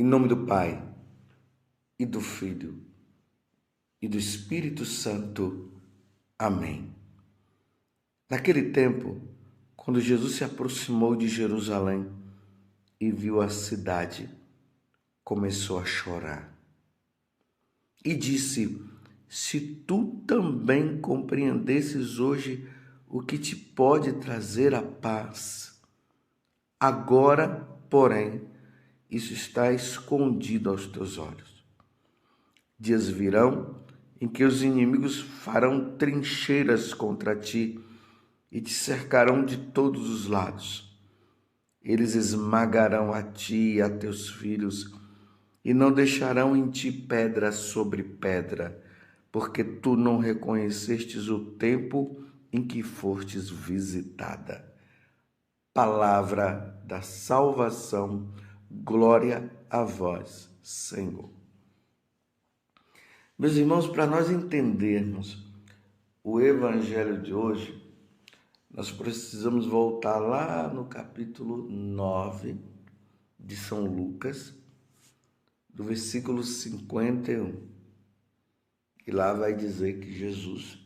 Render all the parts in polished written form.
Em nome do Pai, e do Filho, e do Espírito Santo. Amém. Naquele tempo, quando Jesus se aproximou de Jerusalém e viu a cidade, começou a chorar. E disse: se tu também compreendesses hoje o que te pode trazer a paz. Agora, porém, isso está escondido aos teus olhos. Dias virão em que os inimigos farão trincheiras contra ti e te cercarão de todos os lados. Eles esmagarão a ti e a teus filhos e não deixarão em ti pedra sobre pedra, porque tu não reconhecestes o tempo em que fostes visitada. Palavra da salvação, glória a vós, Senhor. Meus irmãos, para nós entendermos o evangelho de hoje, nós precisamos voltar lá no capítulo 9 de São Lucas, do versículo 51. E lá vai dizer que Jesus,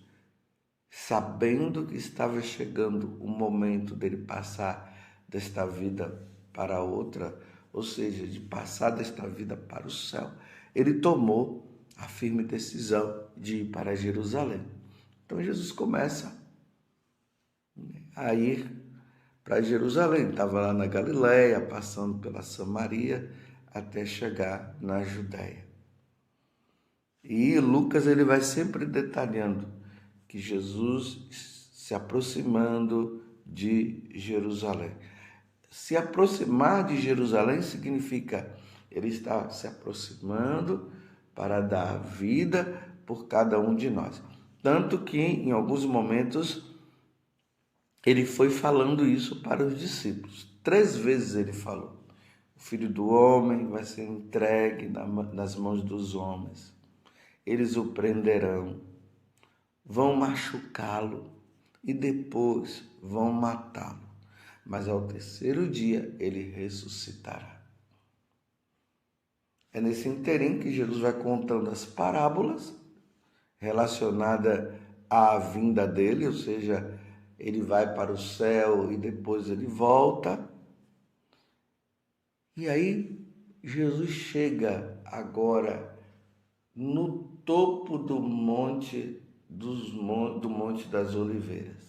sabendo que estava chegando o momento dele passar desta vida para outra, ou seja, de passar desta vida para o céu, ele tomou a firme decisão de ir para Jerusalém. Então Jesus começa a ir para Jerusalém. Estava lá na Galileia, passando pela Samaria, até chegar na Judéia. E Lucas ele vai sempre detalhando que Jesus se aproximando de Jerusalém. Se aproximar de Jerusalém significa ele está se aproximando para dar vida por cada um de nós. Tanto que em alguns momentos ele foi falando isso para os discípulos. 3 vezes ele falou: o Filho do Homem vai ser entregue nas mãos dos homens. Eles o prenderão, vão machucá-lo e depois vão matá-lo. Mas ao 3º dia ele ressuscitará. É nesse interim que Jesus vai contando as parábolas relacionadas à vinda dele, ou seja, ele vai para o céu e depois ele volta. E aí Jesus chega agora no topo do Monte das Oliveiras.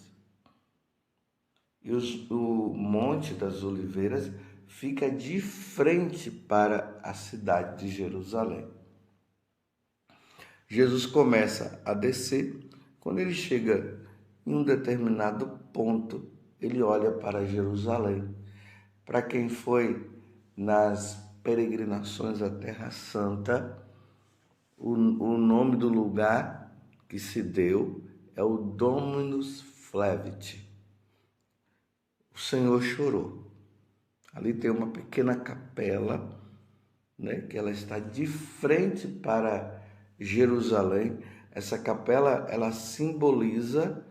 E o Monte das Oliveiras fica de frente para a cidade de Jerusalém. Jesus começa a descer. Quando ele chega em um determinado ponto, ele olha para Jerusalém. Para quem foi nas peregrinações à Terra Santa, o nome do lugar que se deu é o Dominus Flevit. O Senhor chorou. Ali tem uma pequena capela, que ela está de frente para Jerusalém. Essa capela, ela simboliza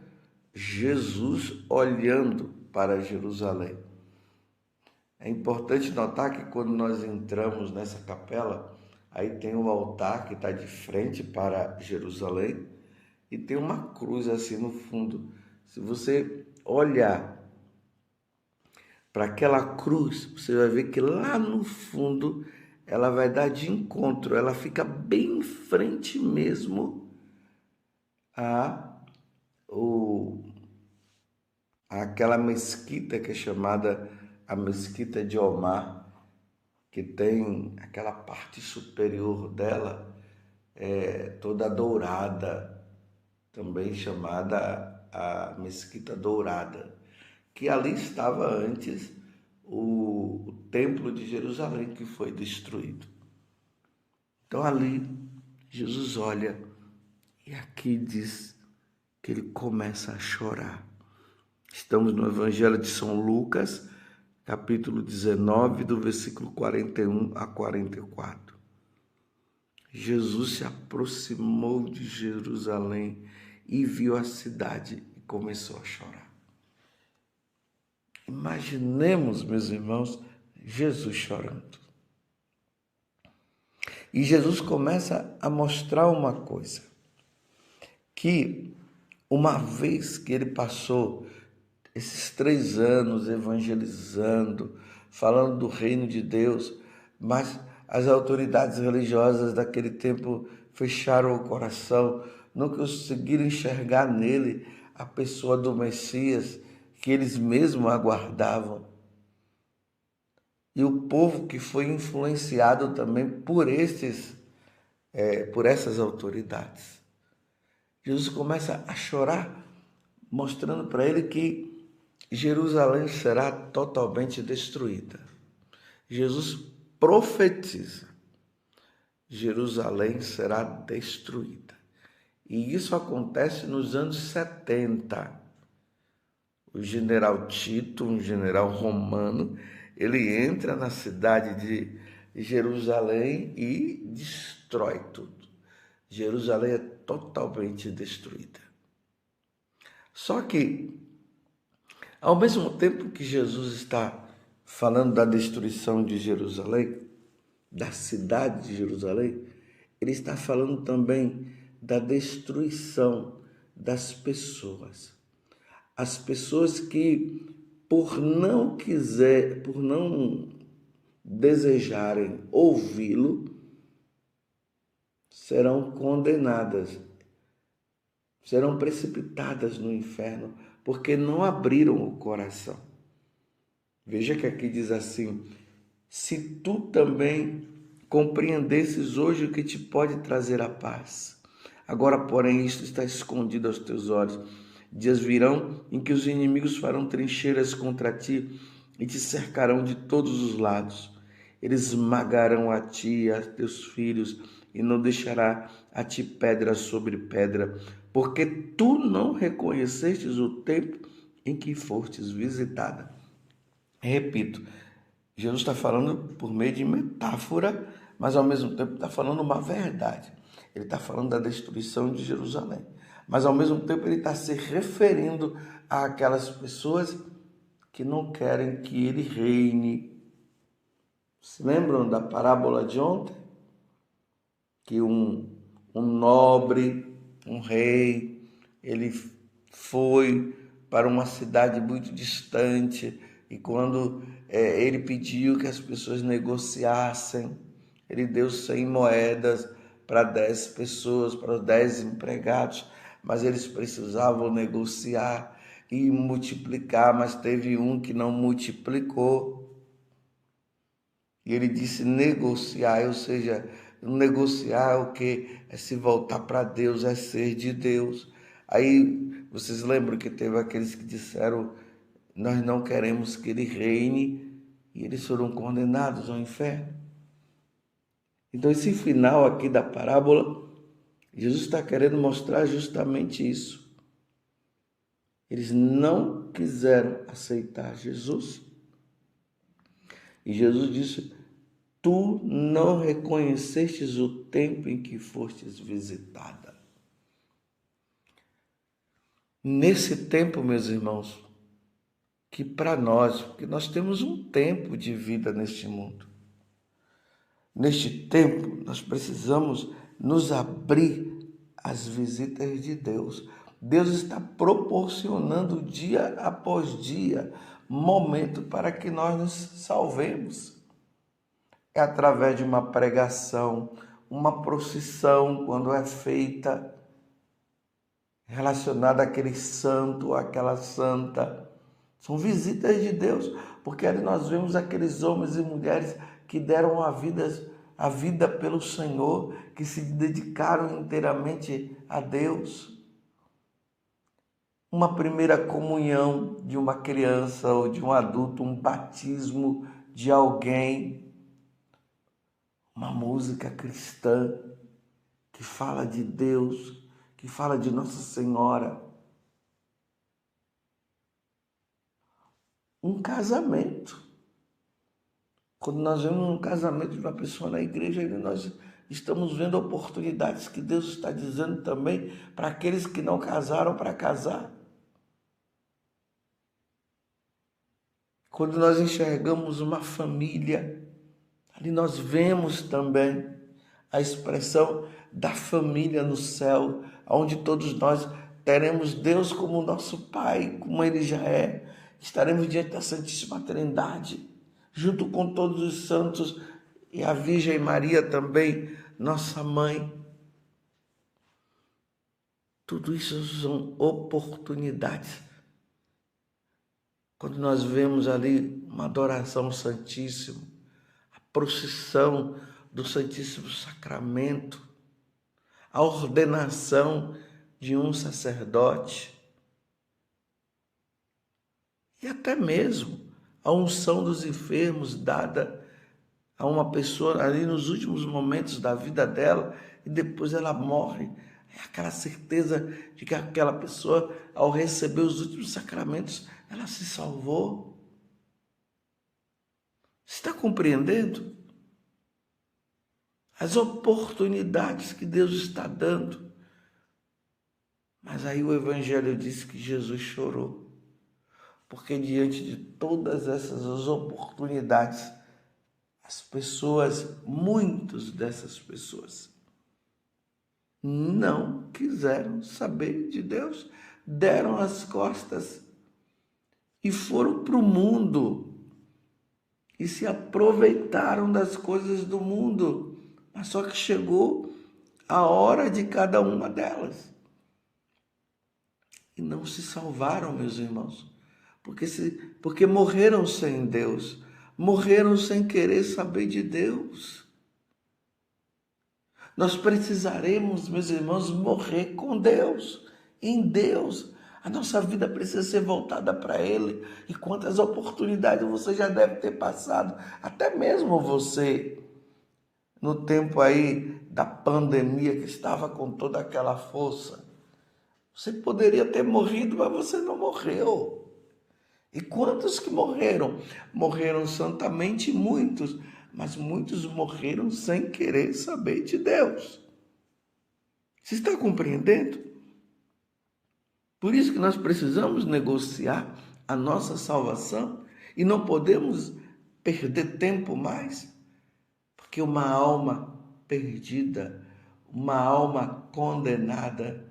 Jesus olhando para Jerusalém. É importante notar que quando nós entramos nessa capela, aí tem um altar que está de frente para Jerusalém e tem uma cruz assim no fundo. Se você olhar para aquela cruz, você vai ver que lá no fundo ela vai dar de encontro, ela fica bem em frente mesmo àquela mesquita que é chamada a Mesquita de Omar, que tem aquela parte superior dela toda dourada, também chamada a Mesquita Dourada, que ali estava antes o Templo de Jerusalém, que foi destruído. Então ali Jesus olha e aqui diz que ele começa a chorar. Estamos no Evangelho de São Lucas, capítulo 19, do versículo 41 a 44. Jesus se aproximou de Jerusalém e viu a cidade e começou a chorar. Imaginemos, meus irmãos, Jesus chorando. E Jesus começa a mostrar uma coisa, que uma vez que ele passou esses 3 anos evangelizando, falando do reino de Deus, mas as autoridades religiosas daquele tempo fecharam o coração, não conseguiram enxergar nele a pessoa do Messias que eles mesmos aguardavam. E o povo que foi influenciado também por essas autoridades. Jesus começa a chorar, mostrando para ele que Jerusalém será totalmente destruída. Jesus profetiza: Jerusalém será destruída. E isso acontece nos anos 70. O general Tito, um general romano, ele entra na cidade de Jerusalém e destrói tudo. Jerusalém é totalmente destruída. Só que, ao mesmo tempo que Jesus está falando da destruição de Jerusalém, da cidade de Jerusalém, ele está falando também da destruição das pessoas. As pessoas que, por não desejarem ouvi-lo, serão condenadas, serão precipitadas no inferno, porque não abriram o coração. Veja que aqui diz assim: se tu também compreendesses hoje o que te pode trazer a paz. Agora, porém, isto está escondido aos teus olhos. Dias virão em que os inimigos farão trincheiras contra ti e te cercarão de todos os lados. Eles esmagarão a ti e a teus filhos, e não deixará a ti pedra sobre pedra, porque tu não reconhecestes o tempo em que fostes visitada. Repito, Jesus está falando por meio de metáfora, mas ao mesmo tempo está falando uma verdade. Ele está falando da destruição de Jerusalém, mas ao mesmo tempo ele está se referindo àquelas pessoas que não querem que ele reine. Se lembram da parábola de ontem? Que um nobre, um rei, ele foi para uma cidade muito distante e quando ele pediu que as pessoas negociassem, ele deu 100 moedas para 10 pessoas, para 10 empregados, mas eles precisavam negociar e multiplicar, mas teve um que não multiplicou. E ele disse negociar, ou seja, negociar é o que? É se voltar para Deus, é ser de Deus. Aí vocês lembram que teve aqueles que disseram: nós não queremos que ele reine, e eles foram condenados ao inferno. Então esse final aqui da parábola, Jesus está querendo mostrar justamente isso. Eles não quiseram aceitar Jesus. E Jesus disse: tu não reconhecestes o tempo em que fostes visitada. Nesse tempo, meus irmãos, que para nós, porque nós temos um tempo de vida neste mundo. Neste tempo, nós precisamos nos abrir às visitas de Deus. Deus está proporcionando dia após dia momento para que nós nos salvemos. É através de uma pregação, uma procissão, quando é feita, relacionada àquele santo, àquela santa. São visitas de Deus, porque ali nós vemos aqueles homens e mulheres que deram a vida pelo Senhor, que se dedicaram inteiramente a Deus. Uma primeira comunhão de uma criança ou de um adulto, um batismo de alguém, uma música cristã que fala de Deus, que fala de Nossa Senhora. Um casamento. Quando nós vemos um casamento de uma pessoa na igreja, nós estamos vendo oportunidades que Deus está dizendo também para aqueles que não casaram para casar. Quando nós enxergamos uma família, ali nós vemos também a expressão da família no céu, onde todos nós teremos Deus como nosso Pai, como Ele já é. Estaremos diante da Santíssima Trindade, junto com todos os santos e a Virgem Maria também, nossa mãe. Tudo isso são oportunidades. Quando nós vemos ali uma adoração ao Santíssimo, a procissão do Santíssimo Sacramento, a ordenação de um sacerdote e até mesmo a unção dos enfermos dada a uma pessoa ali nos últimos momentos da vida dela e depois ela morre. É aquela certeza de que aquela pessoa, ao receber os últimos sacramentos, ela se salvou. Você está compreendendo? As oportunidades que Deus está dando. Mas aí o Evangelho diz que Jesus chorou. Porque diante de todas essas oportunidades, as pessoas, muitas dessas pessoas, não quiseram saber de Deus, deram as costas e foram para o mundo e se aproveitaram das coisas do mundo, mas só que chegou a hora de cada uma delas e não se salvaram, meus irmãos, porque morreram sem Deus, morreram sem querer saber de Deus. Nós precisaremos, meus irmãos, morrer com Deus, em Deus. A nossa vida precisa ser voltada para Ele. E quantas oportunidades você já deve ter passado, até mesmo você, no tempo aí da pandemia que estava com toda aquela força. Você poderia ter morrido, mas você não morreu. E quantos que morreram? Morreram santamente muitos, mas muitos morreram sem querer saber de Deus. Você está compreendendo? Por isso que nós precisamos negociar a nossa salvação e não podemos perder tempo mais, porque uma alma perdida, uma alma condenada,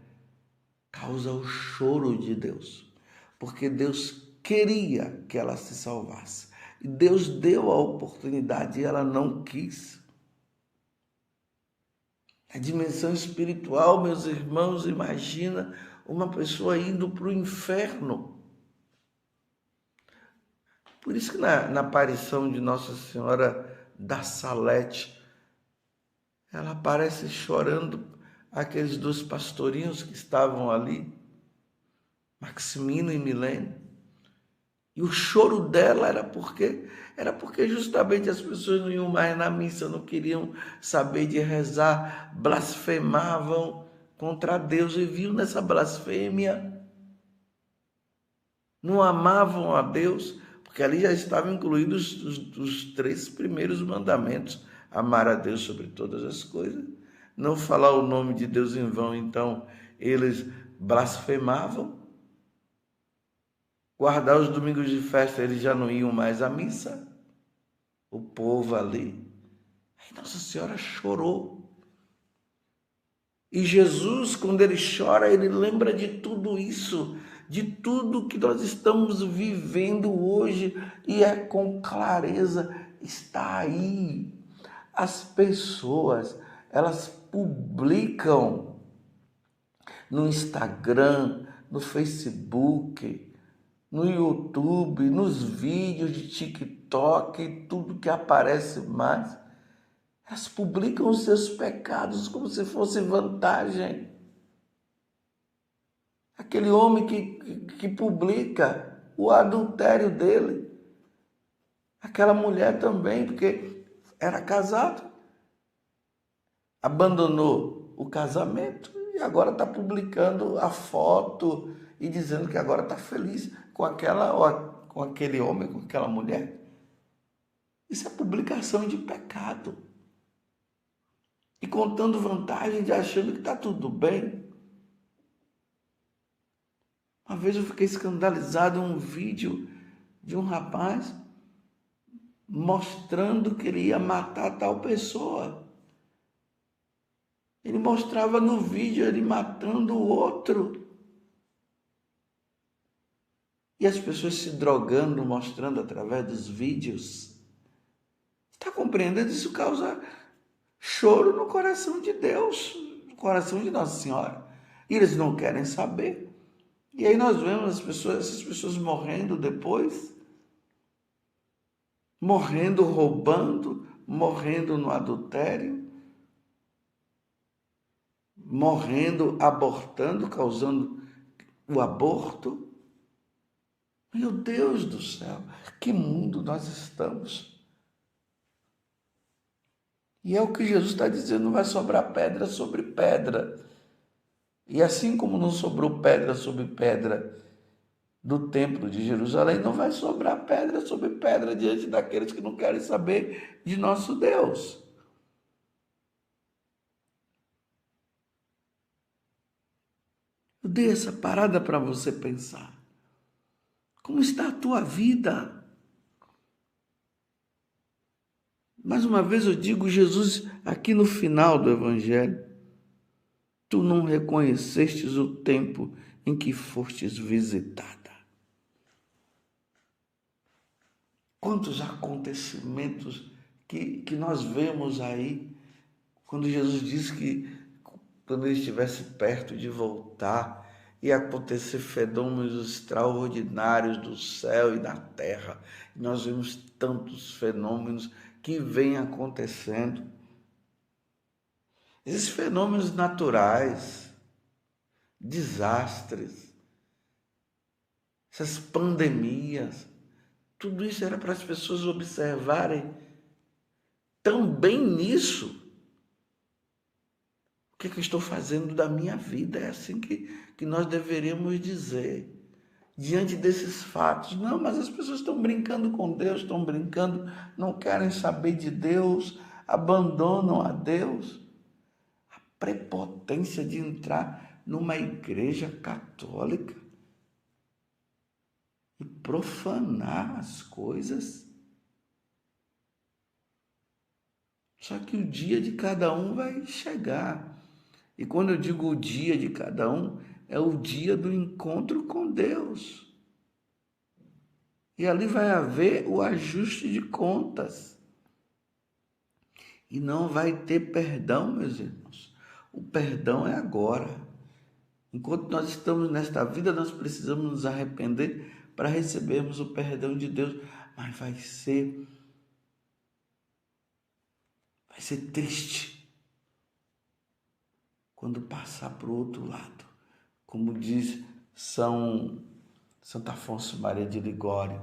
causa o choro de Deus, porque Deus queria que ela se salvasse. E Deus deu a oportunidade e ela não quis. A dimensão espiritual, meus irmãos, imagina uma pessoa indo para o inferno. Por isso que na aparição de Nossa Senhora da Salete, ela aparece chorando aqueles dois pastorinhos que estavam ali, Maximino e Milene. E o choro dela era porque justamente as pessoas não iam mais na missa, não queriam saber de rezar, blasfemavam contra Deus e viam nessa blasfêmia, não amavam a Deus, porque ali já estavam incluídos os 3 primeiros mandamentos: amar a Deus sobre todas as coisas, não falar o nome de Deus em vão. Então eles blasfemavam. Guardar os domingos de festa, eles já não iam mais à missa. O povo ali. Aí Nossa Senhora chorou. E Jesus, quando ele chora, ele lembra de tudo isso, de tudo que nós estamos vivendo hoje, e é com clareza, está aí. As pessoas, elas publicam no Instagram, no Facebook, no YouTube, nos vídeos de TikTok, tudo que aparece mais. Elas publicam os seus pecados como se fosse vantagem. Aquele homem que publica o adultério dele. Aquela mulher também, porque era casado. Abandonou o casamento e agora está publicando a foto e dizendo que agora está feliz com aquele homem, com aquela mulher. Isso é publicação de pecado. E contando vantagem, de achando que está tudo bem. Uma vez eu fiquei escandalizado em um vídeo de um rapaz mostrando que ele ia matar tal pessoa. Ele mostrava no vídeo ele matando o outro. E as pessoas se drogando, mostrando através dos vídeos. Está compreendendo? Isso causa choro no coração de Deus, no coração de Nossa Senhora. E eles não querem saber. E aí nós vemos essas pessoas morrendo depois, morrendo roubando, morrendo no adultério, morrendo abortando, causando o aborto. Meu Deus do céu, que mundo nós estamos. E é o que Jesus está dizendo, não vai sobrar pedra sobre pedra. E assim como não sobrou pedra sobre pedra do templo de Jerusalém, não vai sobrar pedra sobre pedra diante daqueles que não querem saber de nosso Deus. Eu dei essa parada para você pensar. Como está a tua vida? Mais uma vez eu digo, Jesus, aqui no final do Evangelho, tu não reconhecestes o tempo em que fostes visitada. Quantos acontecimentos que nós vemos aí, quando Jesus disse que quando ele estivesse perto de voltar, ia acontecer fenômenos extraordinários do céu e da terra. E nós vemos tantos fenômenos que vêm acontecendo. Esses fenômenos naturais, desastres, essas pandemias, tudo isso era para as pessoas observarem também nisso. O que eu estou fazendo da minha vida? É assim que nós deveríamos dizer. Diante desses fatos. Não, mas as pessoas estão brincando com Deus, estão brincando, não querem saber de Deus, abandonam a Deus. A prepotência de entrar numa igreja católica e profanar as coisas. Só que o dia de cada um vai chegar. E quando eu digo o dia de cada um, é o dia do encontro com Deus. E ali vai haver o ajuste de contas. E não vai ter perdão, meus irmãos. O perdão é agora. Enquanto nós estamos nesta vida, nós precisamos nos arrepender para recebermos o perdão de Deus. Mas vai ser triste quando passar para o outro lado. Como diz Santo Afonso Maria de Ligório,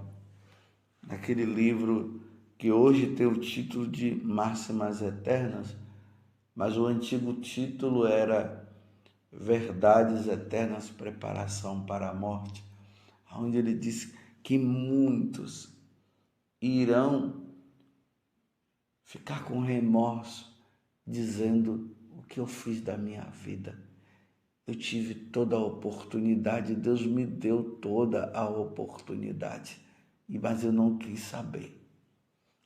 naquele livro que hoje tem o título de Máximas Eternas, mas o antigo título era Verdades Eternas, Preparação para a Morte, onde ele diz que muitos irão ficar com remorso, dizendo: o que eu fiz da minha vida? Eu tive toda a oportunidade, Deus me deu toda a oportunidade, mas eu não quis saber.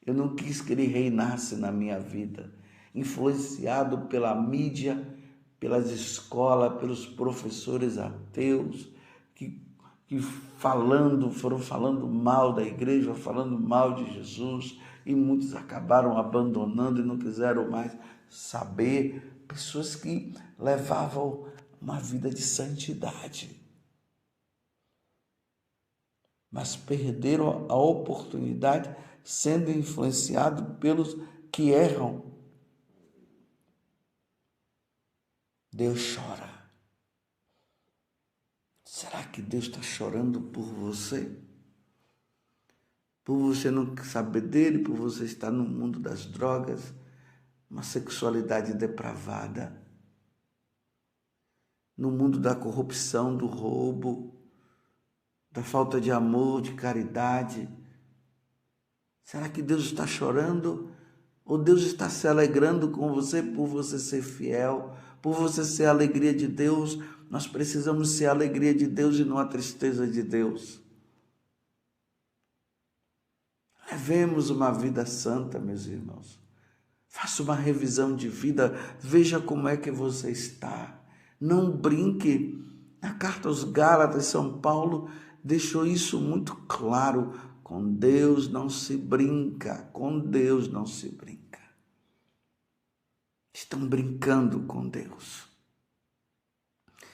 Eu não quis que ele reinasse na minha vida, influenciado pela mídia, pelas escolas, pelos professores ateus, que foram falando mal da igreja, falando mal de Jesus, e muitos acabaram abandonando e não quiseram mais saber. Pessoas que levavam uma vida de santidade, mas perderam a oportunidade sendo influenciados pelos que erram. Deus chora. Será que Deus está chorando por você? Por você não saber dele, por você estar no mundo das drogas, uma sexualidade depravada, no mundo da corrupção, do roubo, da falta de amor, de caridade. Será que Deus está chorando? Ou Deus está se alegrando com você por você ser fiel, por você ser a alegria de Deus? Nós precisamos ser a alegria de Deus e não a tristeza de Deus. Levemos uma vida santa, meus irmãos. Faça uma revisão de vida, veja como é que você está. Não brinque. Na carta aos Gálatas, São Paulo deixou isso muito claro. Com Deus não se brinca, com Deus não se brinca. Estão brincando com Deus.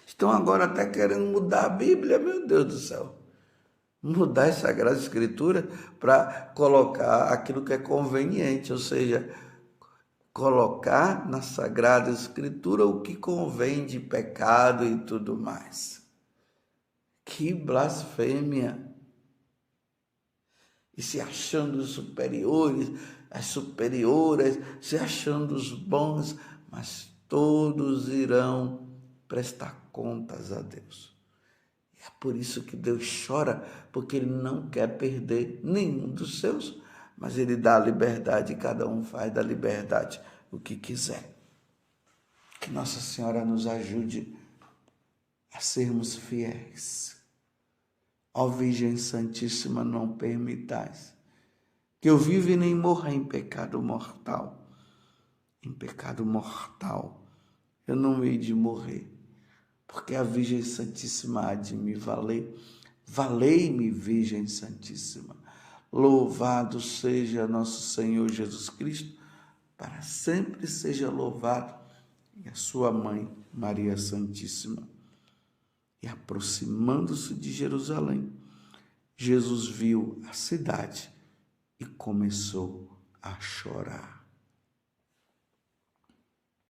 Estão agora até querendo mudar a Bíblia, meu Deus do céu. Mudar a Sagrada Escritura para colocar aquilo que é conveniente, ou seja, colocar na Sagrada Escritura o que convém de pecado e tudo mais. Que blasfêmia! E se achando superiores, as superioras, se achando os bons, mas todos irão prestar contas a Deus. É por isso que Deus chora, porque Ele não quer perder nenhum dos seus, mas Ele dá a liberdade e cada um faz da liberdade o que quiser. Que Nossa Senhora nos ajude a sermos fiéis. Ó Virgem Santíssima, não permitais que eu viva e nem morra em pecado mortal. Em pecado mortal eu não hei de morrer, porque a Virgem Santíssima há de me valer. Valei-me, Virgem Santíssima. Louvado seja nosso Senhor Jesus Cristo, para sempre seja louvado, e a sua mãe, Maria Santíssima. E aproximando-se de Jerusalém, Jesus viu a cidade e começou a chorar.